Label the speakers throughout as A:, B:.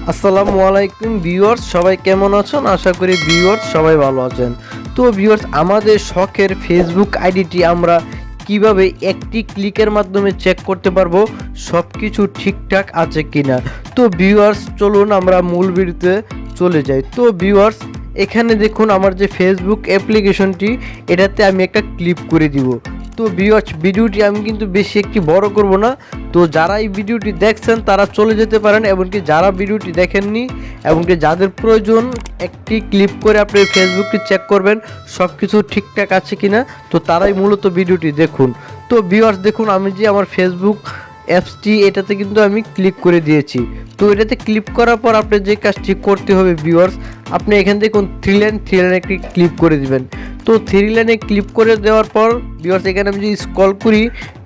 A: আসসালামু আলাইকুম ভিউয়ার্স, সবাই কেমন আছেন? আশা করি ভিউয়ার্স সবাই ভালো আছেন। তো ভিউয়ার্স, আমাদের শখের ফেসবুক আইডিটি আমরা কিভাবে একটি ক্লিকের মাধ্যমে চেক করতে পারবো সব কিছু ঠিকঠাক আছে কিনা। তো ভিউয়ার্স চলুন আমরা মূল ভিডিওতে চলে যাই। তো ভিউয়ার্স, এখানে দেখুন আমার যে ফেসবুক অ্যাপ্লিকেশনটি, এটাতে আমি একটা ক্লিক করে দিব। তো ভিউয়ার্স, ভিডিওটি আমি কিন্তু বেশি একটি বড় করব না। তো যারা এই ভিডিওটি দেখছেন তারা চলে যেতে পারেন, এমনকি যারা ভিডিওটি দেখেননি এমনকি যাদের প্রয়োজন একটি ক্লিক করে আপনি ফেসবুকটি চেক করবেন সব কিছু ঠিকঠাক আছে কিনা, তো তারাই মূলত ভিডিওটি দেখুন। তো ভিউয়ার্স দেখুন, আমি যে আমার ফেসবুক অ্যাপসটি এটাতে কিন্তু আমি ক্লিক করে দিয়েছি। তো এটাতে ক্লিক করার পর আপনি যে কাজটি করতে হবে ভিউয়ার্স, আপনি এখান থেকে থ্রি লাইন একটি ক্লিক করে দিবেন। তো থ্রি লাইনে ক্লিক করে দেওয়ার পর ভিউয়ার্স, এখানে আমি যদি স্ক্রল করি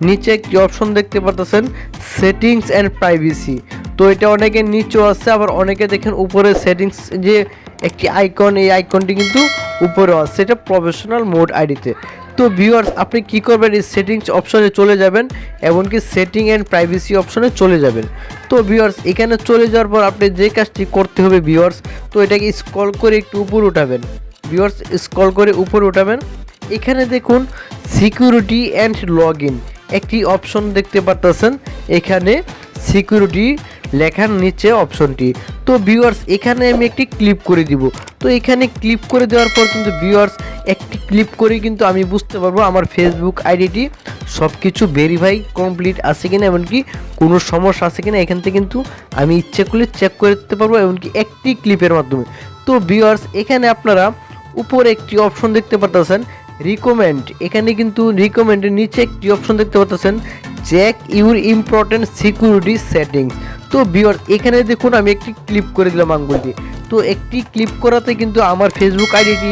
A: নিচে একটি অপশন দেখতে পাচ্ছেন সেটিংস অ্যান্ড প্রাইভেসি। তো এটা অনেকের নিচেও আছে, আবার অনেকে দেখেন উপরে সেটিংস যে একটি আইকন, এই আইকনটি কিন্তু উপরেও আছে, এটা প্রফেশনাল মোড আইডিতে। তো ভিউয়ার্স, আপনি কি করবেন, এই সেটিংস অপশনে চলে যাবেন, এমনকি সেটিং অ্যান্ড প্রাইভেসি অপশনে চলে যাবেন। তো ভিউয়ার্স, এখানে চলে যাওয়ার পর আপনি যে কাজটি করতে হবে ভিউয়ার্স, তো এটাকে স্ক্রল করে একটু উপরে উঠাবেন। ভিউয়ার্স, স্ক্রল করে উপরে উঠাবেন, এখানে দেখুন সিকিউরিটি অ্যান্ড লগ ইন একটি অপশন দেখতে পাচ্ছেন, এখানে সিকিউরিটি লেখার নিচে অপশনটি। তো ভিউয়ার্স, এখানে আমি একটি ক্লিক করে দিব। তো এখানে ক্লিক করে দেওয়ার পর কিন্তু ভিউয়ার্স, একটি ক্লিক করে কিন্তু আমি বুঝতে পারবো আমার ফেসবুক আইডিটি সব কিছু ভেরিফাই কমপ্লিট আছে কিনা, এমনকি কোনো সমস্যা আছে কিনা এখান থেকে কিন্তু আমি ইচ্ছে করলে চেক করে দিতে পারবো, এমনকি একটি ক্লিপের মাধ্যমে। তো ভিউয়ার্স, এখানে আপনারা উপরে একটি অপশন দেখতে পাচ্ছেন রিকমেন্ড, এখানে কিন্তু রিকমেন্ডের নিচে একটি অপশন দেখতে পাচ্ছেন check your important security settings. তো ভিউয়ার্স, এখানে দেখুন আমি একটি ক্লিক করে দিলাম আঙ্গুল দিয়ে। তো একটি ক্লিক করাতে কিন্তু আমার ফেসবুক আইডিটি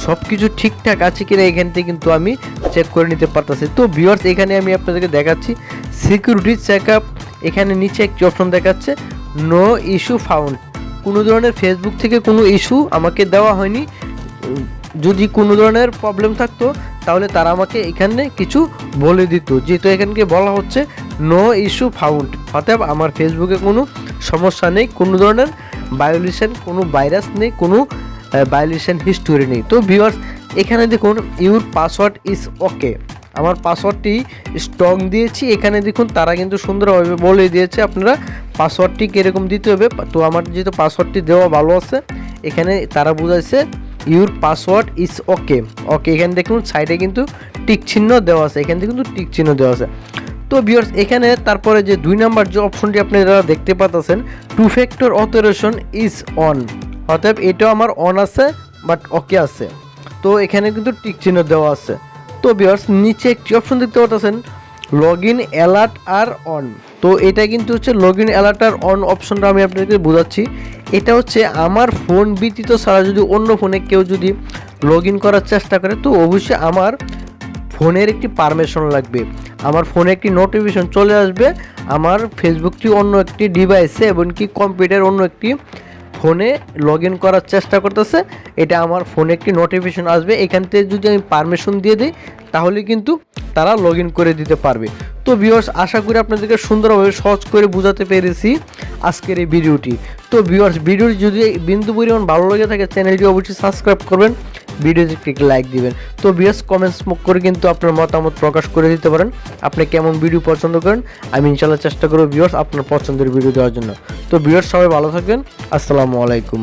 A: সব কিছু ঠিকঠাক আছে কিনা এখান থেকে কিন্তু আমি চেক করে নিতে পারতেছি। তো ভিউয়ার্স, এখানে আমি আপনাদেরকে দেখাচ্ছি সিকিউরিটি চেক আপ, এখানে নিচে একটি অপশন দেখাচ্ছে নো ইস্যু ফাউন্ড, কোনো ধরনের ফেসবুক থেকে কোনো ইস্যু আমাকে দেওয়া হয়নি। যদি কোনো ধরনের প্রবলেম থাকতো তাহলে তারা আমাকে এখানে কিছু বলে দিত, যেহেতু এখানকে বলা হচ্ছে নো ইস্যু ফাউন্ড, অর্থাৎ আমার ফেসবুকে কোনো সমস্যা নেই, কোনো ধরনের ভায়োলেশন, কোনো ভাইরাস নেই, কোনো ভায়োলেশন হিস্টোরি নেই। তো ভিউয়ার্স, এখানে দেখুন ইউর পাসওয়ার্ড ইজ ওকে, আমার পাসওয়ার্ডটি স্ট্রং দিয়েছি, এখানে দেখুন তারা কিন্তু সুন্দরভাবে বলে দিয়েছে আপনারা পাসওয়ার্ডটি কীরকম দিতে হবে। তো আমার যেহেতু পাসওয়ার্ডটি দেওয়া ভালো আছে, এখানে তারা বুঝাইছে ইউর পাসওয়ার্ড ইজ ওকে। এখানে দেখুন সাইডে কিন্তু টিক চিহ্ন দেওয়া আছে, এখান থেকে কিন্তু টিক চিহ্ন দেওয়া আছে। তো ভিউয়ার্স, এখানে তারপরে যে 2 নাম্বার যে অপশনটি আপনারা দেখতে পাচ্ছেন two factor authentication is on, অর্থাৎ এটাও আমার অন আছে বাট ওকে আছে। তো এখানে কিন্তু টিক চিহ্ন দেওয়া আছে। তো ভিউয়ার্স, নিচে একটি অপশন দেখতে পাচ্ছেন log in alert are on. তো এটা কিন্তু হচ্ছে log in alert are on অপশনটা আমি আপনাদেরকে বোঝাচ্ছি। এটা হচ্ছে আমার ফোন ব্যতীত ছাড়া যদি অন্য ফোনে কেউ যদি লগ ইন করার চেষ্টা করে, তো অবশ্যই আমার ফোনের একটি পারমিশন লাগবে, আমার ফোনে একটি নোটিফিকেশন চলে আসবে আমার ফেসবুকটি অন্য একটি ডিভাইসে, এমনকি কম্পিউটার অন্য একটি ফোনে লগ ইন করার চেষ্টা করতেছে, এটা আমার ফোনে একটি নোটিফিকেশন আসবে। এখান থেকে যদি আমি পারমিশন দিয়ে দিই তাহলে কিন্তু তারা লগ ইন করে দিতে পারবে। তো ভিউয়ার্স, আশা করি আপনাদেরকে সুন্দরভাবে সহজ করে বোঝাতে পেরেছি আজকের এই ভিডিওটি। তো ভিউয়ার্স, ভিডিওটি যদি বিন্দু পরিমাণ ভালো লেগে থাকে চ্যানেলটি অবশ্যই সাবস্ক্রাইব করবেন, ভিডিওতে একটি লাইক দিবেন। তো ভিউয়ার্স, কমেন্টস করে কিন্তু আপনার মতামত প্রকাশ করে দিতে পারেন, আপনি কেমন ভিডিও পছন্দ করেন, আমি ইনশাআল্লাহ চেষ্টা করব ভিউয়ার্স আপনার পছন্দের ভিডিও দেওয়ার জন্য। তো ভিউয়ার্স, সবাই ভালো থাকবেন, আসসালামু আলাইকুম।